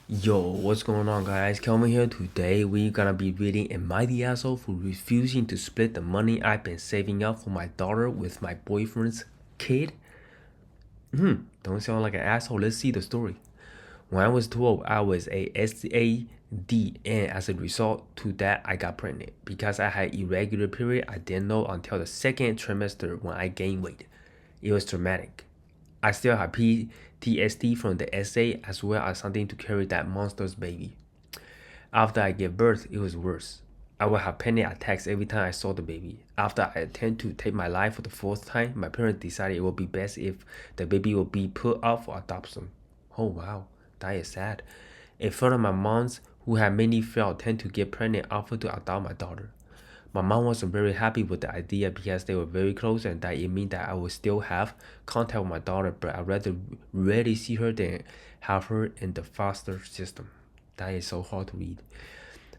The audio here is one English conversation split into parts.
Yo, what's going on, guys? Kelvin here. Today we're gonna be reading "Am I the asshole for refusing to split the money I've been saving up for my daughter with my boyfriend's kid?" Don't sound like an asshole. Let's see the story. When I was 12, I was a SAD, and as a result to that, I got pregnant. Because I had irregular period, I didn't know until the second trimester when I gained weight. It was traumatic. I still have PTSD from the SA as well as something to carry that monster's baby. After I gave birth, it was worse. I would have panic attacks every time I saw the baby. After I attempted to take my life for the fourth time, my parents decided it would be best if the baby would be put up for adoption. Oh wow, that is sad. A friend of my mom's who had many failed tend to get pregnant offered to adopt my daughter. My mom wasn't very happy with the idea because they were very close and that it meant that I would still have contact with my daughter, but I'd rather rarely see her than have her in the foster system. That is so hard to read.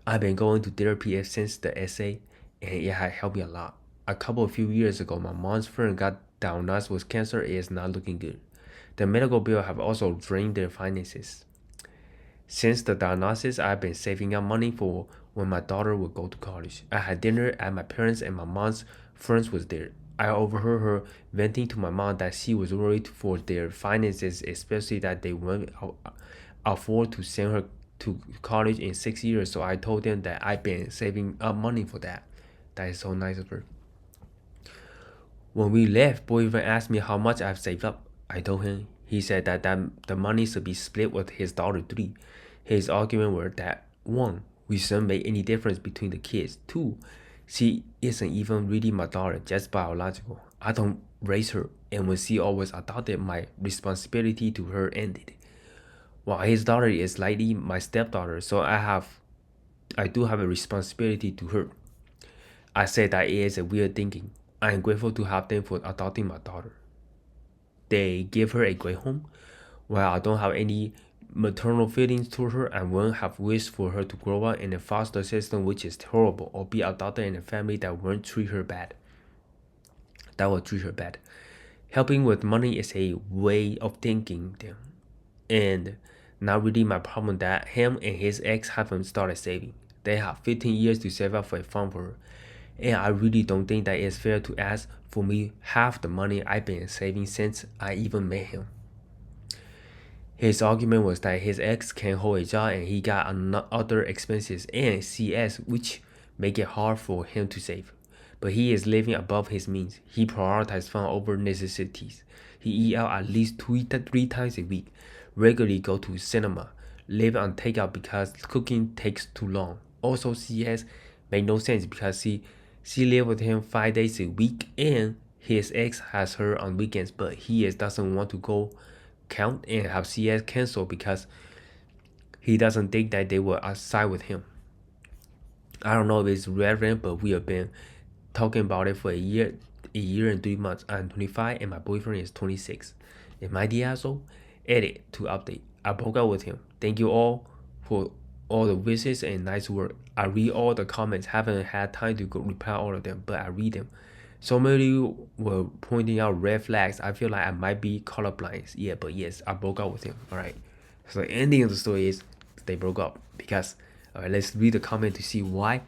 I've been going to therapy since the essay, and it had helped me a lot. A couple of few years ago, my mom's friend got diagnosed with cancer. It is not looking good. The medical bill have also drained their finances. Since the diagnosis, I've been saving up money for when my daughter would go to college. I had dinner at my parents' and my mom's friends was there. I overheard her venting to my mom that she was worried for their finances, especially that they won't afford to send her to college in 6 years. So I told them that I've been saving up money for that. That is so nice of her. When we left, boyfriend asked me how much I've saved up. I told him. He said that the money should be split with his daughter three. His argument were that one, we shouldn't make any difference between the kids. Two, she isn't even really my daughter, just biological. I don't raise her, and when she always adopted, my responsibility to her ended. While his daughter is likely my stepdaughter, so I do have a responsibility to her. I said that it is a weird thinking. I am grateful to have them for adopting my daughter. They give her a great home. While I don't have any maternal feelings toward her, I wouldn't have wished for her to grow up in a foster system which is horrible, or be adopted in a family that won't treat her bad. That will treat her bad. Helping with money is a way of thinking them, and not really my problem that him and his ex haven't started saving. They have 15 years to save up for a fund for her, and I really don't think that it's fair to ask for me half the money I've been saving since I even met him. His argument was that his ex can hold a job and he got other expenses and CS, which make it hard for him to save. But he is living above his means. He prioritizes fun over necessities. He eat out at least three times a week, regularly go to cinema, live on takeout because cooking takes too long. Also, CS make no sense because she live with him 5 days a week and his ex has her on weekends, but he doesn't want to go count and have CS canceled because he doesn't think that they will side with him. I don't know if it's relevant, but we have been talking about it for a year and 3 months. I'm 25 and my boyfriend is 26. Am I the asshole? Edit to update. I broke up with him. Thank you all for all the wishes and nice work. I read all the comments. Haven't had time to reply all of them, but I read them. So many were pointing out red flags. I feel like I might be colorblind. Yeah, but yes, I broke up with him. All right. So the ending of the story is they broke up because. All right, let's read the comment to see why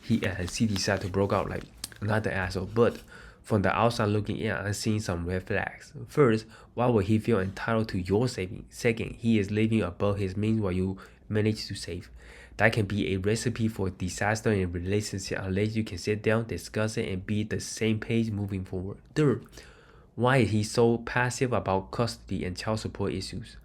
he decided to broke up. Like, not the asshole, but from the outside looking in, I'm seeing some red flags. First, why would he feel entitled to your saving? Second, he is living above his means while you manage to save. That can be a recipe for disaster in a relationship unless you can sit down, discuss it, and be the same page moving forward. Third, why is he so passive about custody and child support issues?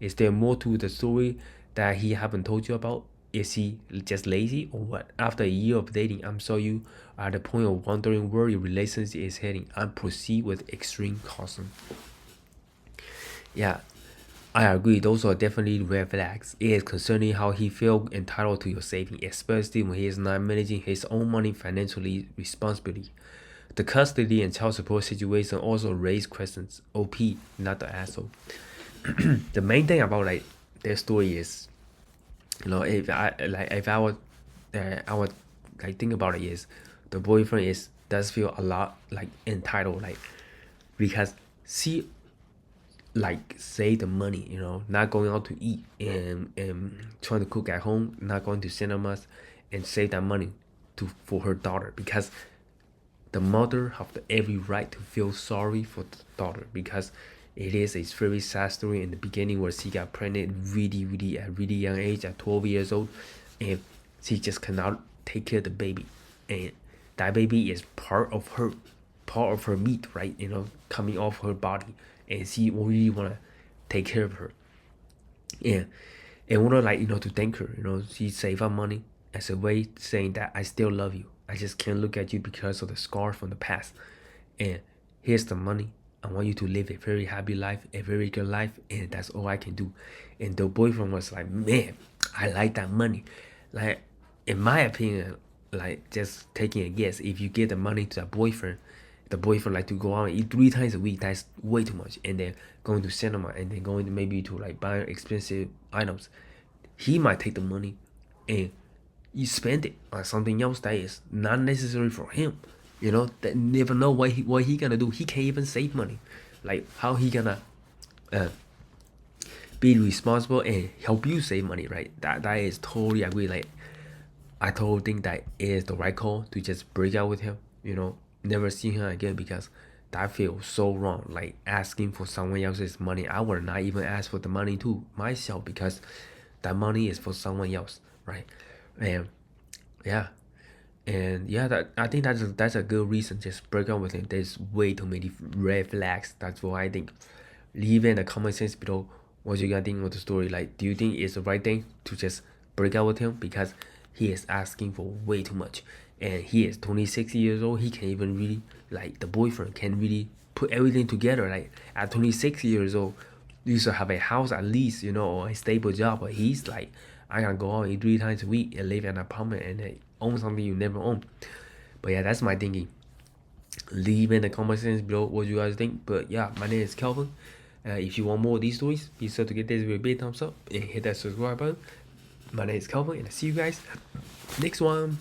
Is there more to the story that he haven't told you about? Is he just lazy or what? After a year of dating, I'm sure you are at the point of wondering where your relationship is heading and proceed with extreme caution. Yeah, I agree. Those are definitely red flags. It is concerning how he feels entitled to your saving, especially when he is not managing his own money financially responsibly. The custody and child support situation also raise questions. OP, not the asshole. The main thing about like their story is, if I would, I would like think about it is, the boyfriend does feel a lot like entitled, like because she like save the money, not going out to eat and trying to cook at home, not going to cinemas, and save that money for her daughter, because the mother have every right to feel sorry for the daughter, because it is a very sad story in the beginning where she got pregnant really at really young age at 12 years old, and she just cannot take care of the baby, and that baby is part of her meat, right? Coming off her body, and she really wanna take care of her, and wanna, like, to thank her. She save up money as a way saying that I still love you. I just can't look at you because of the scar from the past. And here's the money. I want you to live a very happy life, a very good life, and that's all I can do. And the boyfriend was like, man, I like that money. Like, in my opinion, like, just taking a guess, if you give the money to the boyfriend like to go out and eat 3 times a week, that's way too much. And then going to cinema, and then going to maybe to like buy expensive items, he might take the money and you spend it on something else that is not necessary for him. That never know what he gonna do. He can't even save money. Like, how he gonna uh, be responsible and help you save money, right? That is totally agree. Like, I totally think that it is the right call to just break out with him. Never see him again, because that feels so wrong. Like, asking for someone else's money. I would not even ask for the money to myself, because that money is for someone else, right? And yeah, I think that's a good reason. Just break up with him. There's way too many red flags. That's what I think. Leave in the comment section below what you guys think of the story. Like, do you think it's the right thing to just break up with him because he is asking for way too much, and he is 26 years old. He can even really, like, the boyfriend can really put everything together. Like, at 26 years old, you should have a house at least, or a stable job. But he's like, I can go out 3 times a week and live in an apartment and own something you never own. But yeah, that's my thinking. Leave in the comment section below what you guys think. But yeah, my name is Kelvin. If you want more of these stories, be sure to give this video a big thumbs up and hit that subscribe button. My name is Kelvin, and I'll see you guys next one.